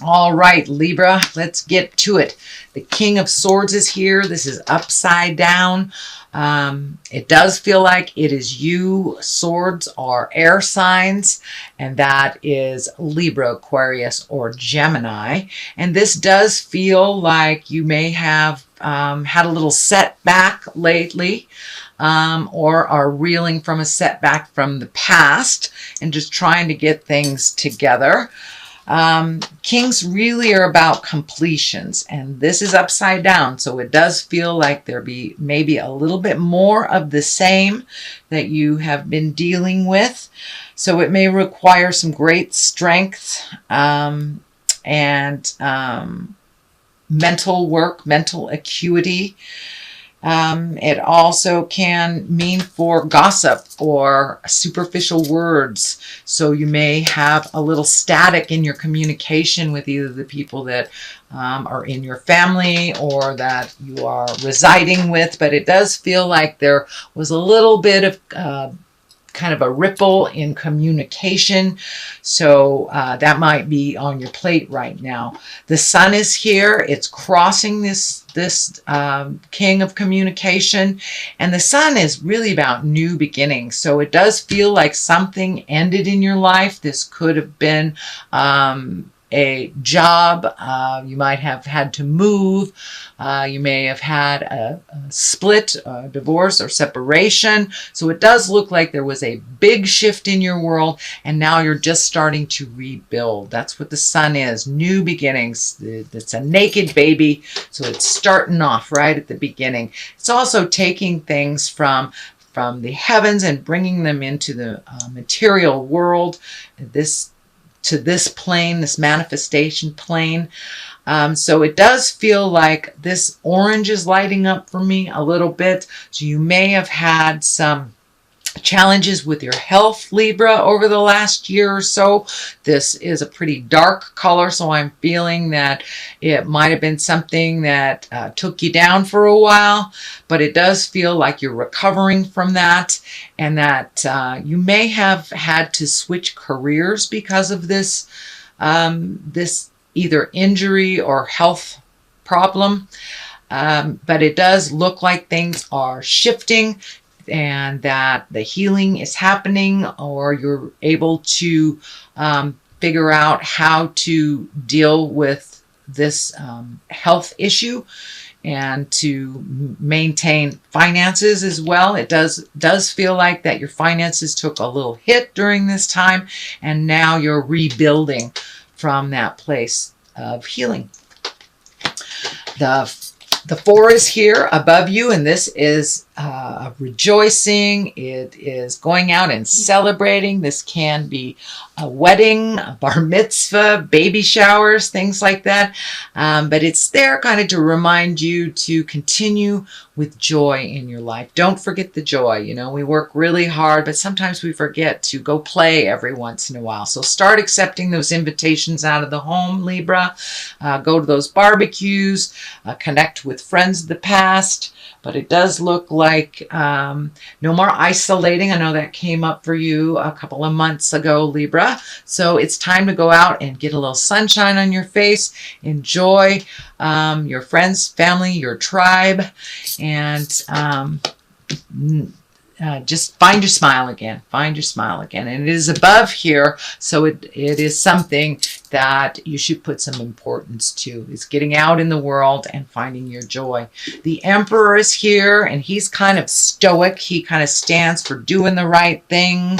All right, Libra, let's get to it. The King of Swords is here. This is upside down. It does feel like it is you. Swords are air signs, and that is Libra, Aquarius, or Gemini. And this does feel like you may have had a little setback lately. Or are reeling from a setback from the past and just trying to get things together. Kings really are about completions, and this is upside down, so it does feel like there be maybe a little bit more of the same that you have been dealing with. So it may require some great strength and mental work, mental acuity. It also can mean for gossip or superficial words. So you may have a little static in your communication with either the people that are in your family or that you are residing with. But it does feel like there was a little bit of kind of a ripple in communication. So that might be on your plate right now. The sun is here. It's crossing this king of communication, and the sun is really about new beginnings. So it does feel like something ended in your life. This could have been a job. You might have had to move. You may have had a split, a divorce, or separation. So it does look like there was a big shift in your world, and now you're just starting to rebuild. That's what the sun is, new beginnings. It's a naked baby, so it's starting off right at the beginning. It's also taking things from the heavens and bringing them into the material world. To this plane, this manifestation plane. So it does feel like this orange is lighting up for me a little bit. So you may have had some challenges with your health, Libra, over the last year or so. This is a pretty dark color, so I'm feeling that it might have been something that took you down for a while, but it does feel like you're recovering from that, and that you may have had to switch careers because of this this either injury or health problem. But it does look like things are shifting, and that the healing is happening, or you're able to figure out how to deal with this health issue and to maintain finances as well. It does feel like that your finances took a little hit during this time, and now you're rebuilding from that place of healing. The 4 is here above you, and this is rejoicing. It is going out and celebrating. This can be a wedding, a bar mitzvah, baby showers, things like that. But it's there kind of to remind you to continue with joy in your life. Don't forget the joy. You know, we work really hard, but sometimes we forget to go play every once in a while. So start accepting those invitations out of the home, Libra. Go to those barbecues, connect with friends of the past. But it does look like no more isolating. I know that came up for you a couple of months ago, Libra. So it's time to go out and get a little sunshine on your face. Enjoy your friends, family, your tribe, and just find your smile again. Find your smile again. And it is above here, so it is something that you should put some importance to. It's getting out in the world and finding your joy. The Emperor is here, and he's kind of stoic. He kind of stands for doing the right thing,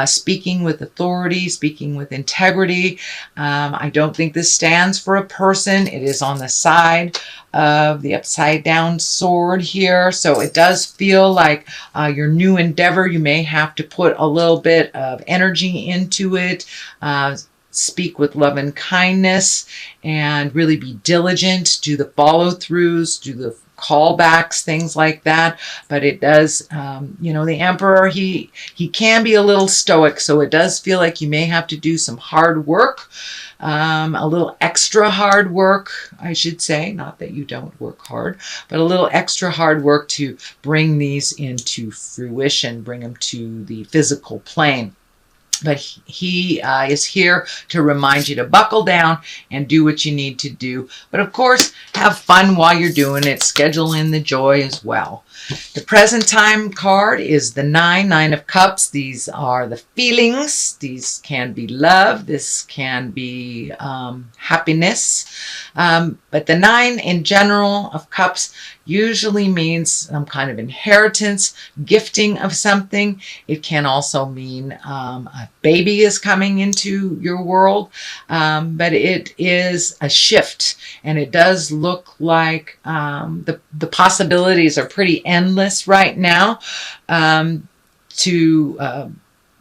speaking with authority, speaking with integrity. I don't think this stands for a person. It is on the side of the upside down sword here. So it does feel like your new endeavor, you may have to put a little bit of energy into it. Speak with love and kindness, and really be diligent. Do the follow-throughs, do the callbacks, things like that. But it does, the Emperor, he can be a little stoic, so it does feel like you may have to do some hard work, a little extra hard work, I should say. Not that you don't work hard, but a little extra hard work to bring these into fruition, bring them to the physical plane. But he is here to remind you to buckle down and do what you need to do. But of course, have fun while you're doing it. Schedule in the joy as well. The present time card is the Nine of Cups. These are the feelings. These can be love. This can be happiness. But the 9 in general of Cups usually means some kind of inheritance, gifting of something. It can also mean a baby is coming into your world. But it is a shift, and it does look like the possibilities are pretty endless right now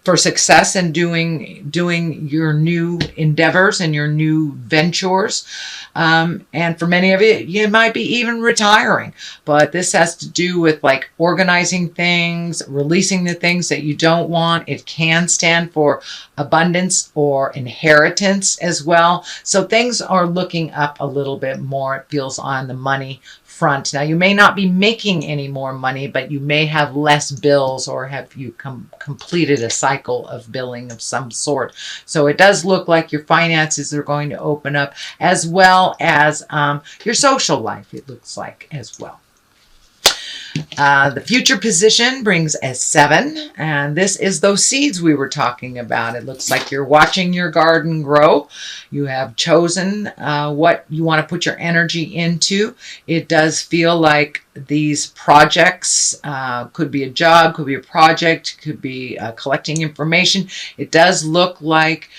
for success in doing your new endeavors and your new ventures. And for many of you might be even retiring. But this has to do with like organizing things, releasing the things that you don't want. It can stand for abundance or inheritance as well. So things are looking up a little bit more, it feels, on the money front. Now, you may not be making any more money, but you may have less bills, or have you completed a cycle of billing of some sort. So it does look like your finances are going to open up, as well as your social life, it looks like, as well. The future position brings a 7, and this is those seeds we were talking about. It looks like you're watching your garden grow. You have chosen what you want to put your energy into. It does feel like these projects could be a job, could be a project, could be collecting information. It does look like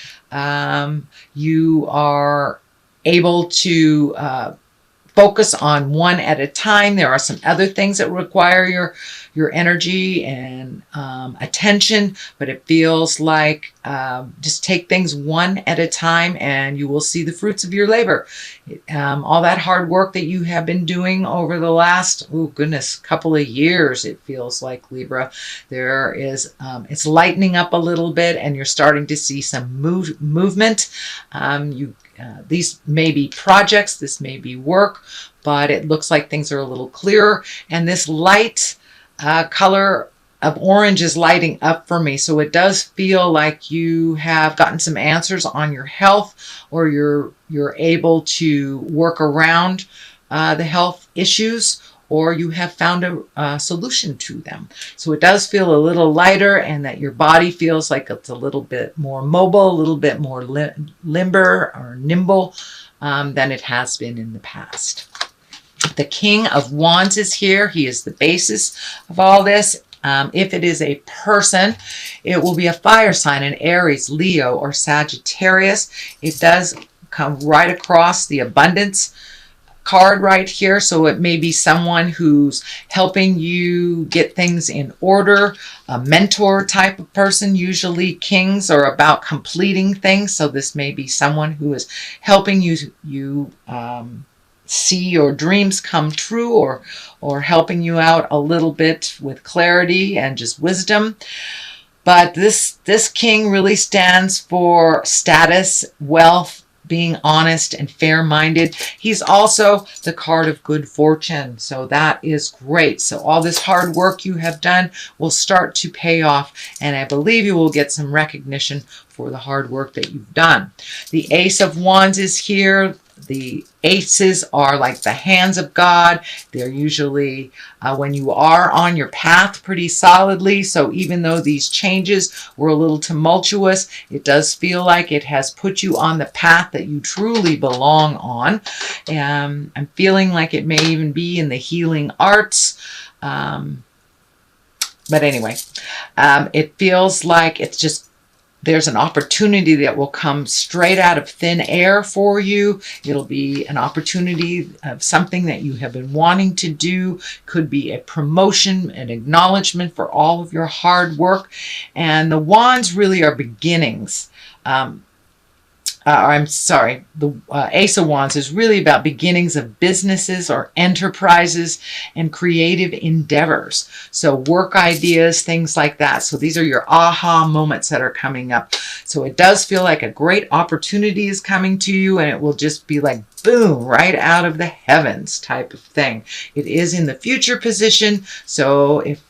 you are able to focus on one at a time. There are some other things that require your energy and attention, but it feels like just take things one at a time and you will see the fruits of your labor. All that hard work that you have been doing over the last, couple of years, it feels like, Libra, there is, it's lightening up a little bit, and you're starting to see some movement. These may be projects, this may be work, but it looks like things are a little clearer. And this light color of orange is lighting up for me. So it does feel like you have gotten some answers on your health, or you're able to work around the health issues, or you have found a solution to them. So it does feel a little lighter, and that your body feels like it's a little bit more mobile, a little bit more limber or nimble than it has been in the past. The King of Wands is here. He is the basis of all this. If it is a person, it will be a fire sign, an Aries, Leo, or Sagittarius. It does come right across the abundance card right here. So it may be someone who's helping you get things in order, a mentor type of person. Usually kings are about completing things. So this may be someone who is helping you see your dreams come true, or helping you out a little bit with clarity and just wisdom. But this king really stands for status, wealth, being honest and fair-minded. He's also the card of good fortune. So that is great. So all this hard work you have done will start to pay off, and I believe you will get some recognition for the hard work that you've done. The Ace of Wands is here. The aces are like the hands of God. They're usually when you are on your path pretty solidly. So even though these changes were a little tumultuous, it does feel like it has put you on the path that you truly belong on. I'm feeling like it may even be in the healing arts. But anyway, it feels like it's just, there's an opportunity that will come straight out of thin air for you. It'll be an opportunity of something that you have been wanting to do. Could be a promotion, an acknowledgement for all of your hard work. And the wands really are beginnings. I'm sorry, the Ace of Wands is really about beginnings of businesses or enterprises and creative endeavors. So work ideas, things like that. So these are your aha moments that are coming up. So it does feel like a great opportunity is coming to you, and it will just be like, boom, right out of the heavens type of thing. It is in the future position, so if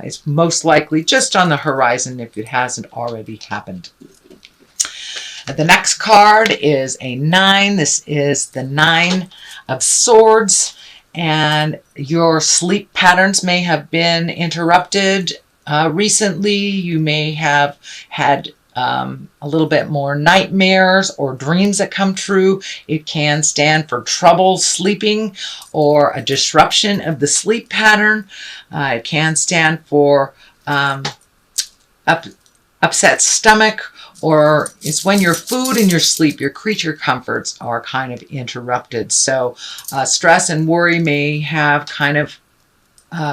it's most likely just on the horizon if it hasn't already happened. The next card is a 9. This is the 9 of Swords, and your sleep patterns may have been interrupted recently. You may have had a little bit more nightmares or dreams that come true. It can stand for trouble sleeping or a disruption of the sleep pattern. It can stand for upset stomach, or it's when your food and your sleep, your creature comforts are kind of interrupted. So stress and worry may have kind of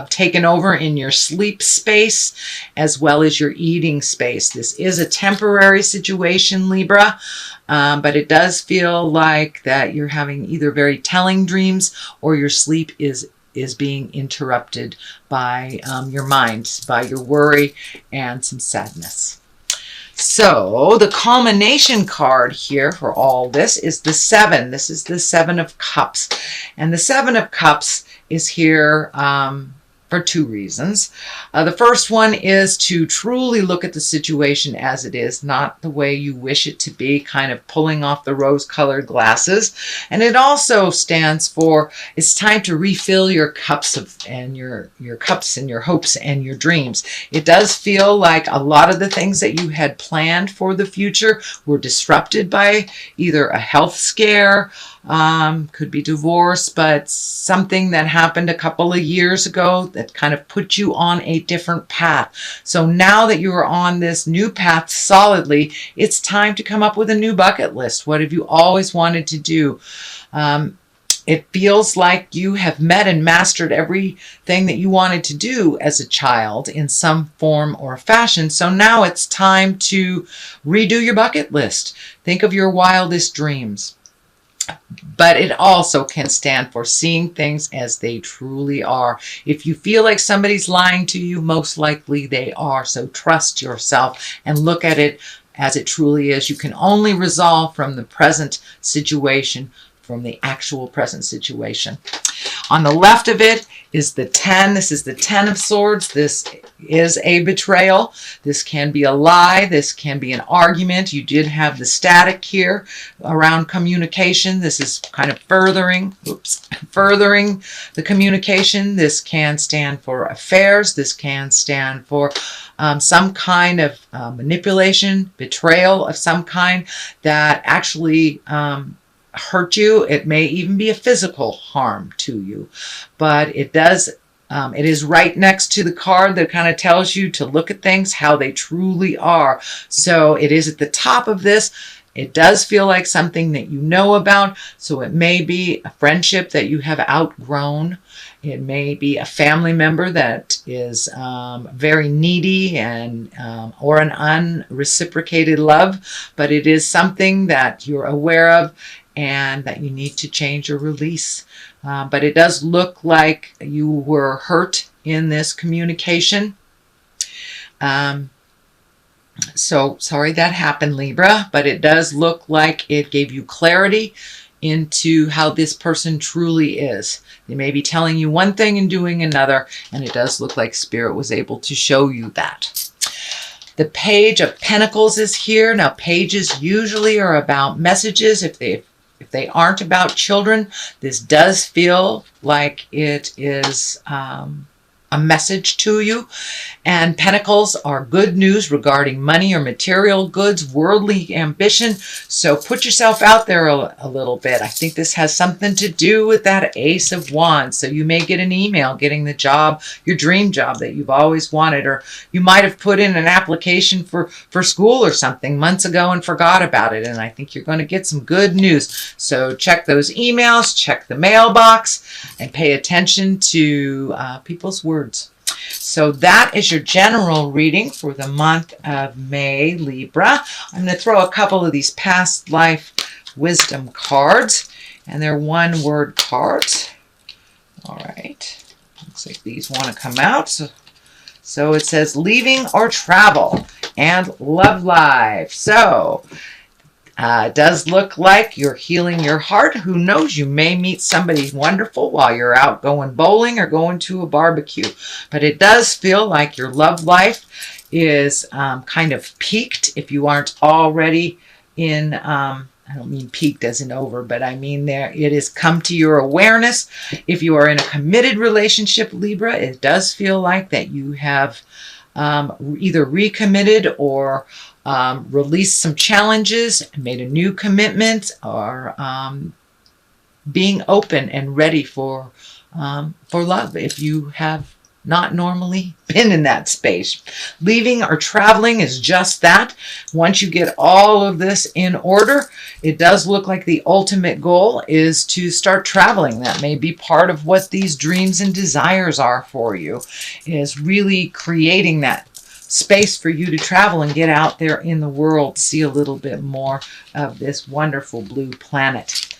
taken over in your sleep space as well as your eating space. This is a temporary situation, Libra, but it does feel like that you're having either very telling dreams or your sleep is being interrupted by your mind, by your worry and some sadness. So the culmination card here for all this is the 7. This is the 7 of Cups. And the 7 of Cups is here for 2 reasons. The first one is to truly look at the situation as it is, not the way you wish it to be, kind of pulling off the rose-colored glasses. And it also stands for it's time to refill your cups and your cups and your hopes and your dreams. It does feel like a lot of the things that you had planned for the future were disrupted by either a health scare, could be divorce, but something that happened a couple of years ago that kind of put you on a different path. So now that you are on this new path solidly, it's time to come up with a new bucket list. What have you always wanted to do? It feels like you have met and mastered everything that you wanted to do as a child in some form or fashion. So now it's time to redo your bucket list. Think of your wildest dreams. But it also can stand for seeing things as they truly are. If you feel like somebody's lying to you, most likely they are. So trust yourself and look at it as it truly is. You can only resolve from the present situation, from the actual present situation. On the left of it is the 10. This is the 10 of Swords. This is a betrayal. This can be a lie. This can be an argument. You did have the static here around communication. This is kind of furthering the communication. This can stand for affairs. This can stand for some kind of manipulation, betrayal of some kind that actually hurt you. It may even be a physical harm to you, but it does it is right next to the card that kind of tells you to look at things how they truly are. So it is at the top of this. It does feel like something that you know about. So it may be a friendship that you have outgrown. It may be a family member that is very needy and or an unreciprocated love, but it is something that you're aware of and that you need to change or release. But it does look like you were hurt in this communication. So sorry that happened, Libra, but it does look like it gave you clarity into how this person truly is. They may be telling you one thing and doing another, and it does look like Spirit was able to show you that. The Page of Pentacles is here. Now, pages usually are about messages. If they aren't about children, this does feel like it is a message to you. And pentacles are good news regarding money or material goods, worldly ambition. So put yourself out there a little bit. I think this has something to do with that Ace of Wands. So you may get an email getting the job, your dream job that you've always wanted, or you might have put in an application for school or something months ago and forgot about it. And I think you're going to get some good news. So check those emails, check the mailbox, and pay attention to people's words. So that is your general reading for the month of May, Libra. I'm going to throw a couple of these past life wisdom cards, and they're one-word cards. All right. Looks like these want to come out. So it says leaving or travel and love life. So it does look like you're healing your heart. Who knows? You may meet somebody wonderful while you're out going bowling or going to a barbecue. But it does feel like your love life is kind of peaked if you aren't already in, I don't mean peaked as in over, but I mean there it has come to your awareness. If you are in a committed relationship, Libra, it does feel like that you have either recommitted or released some challenges, made a new commitment, or being open and ready for love if you have not normally been in that space. Leaving or traveling is just that. Once you get all of this in order, it does look like the ultimate goal is to start traveling. That may be part of what these dreams and desires are for you, is really creating that space for you to travel and get out there in the world, see a little bit more of this wonderful blue planet.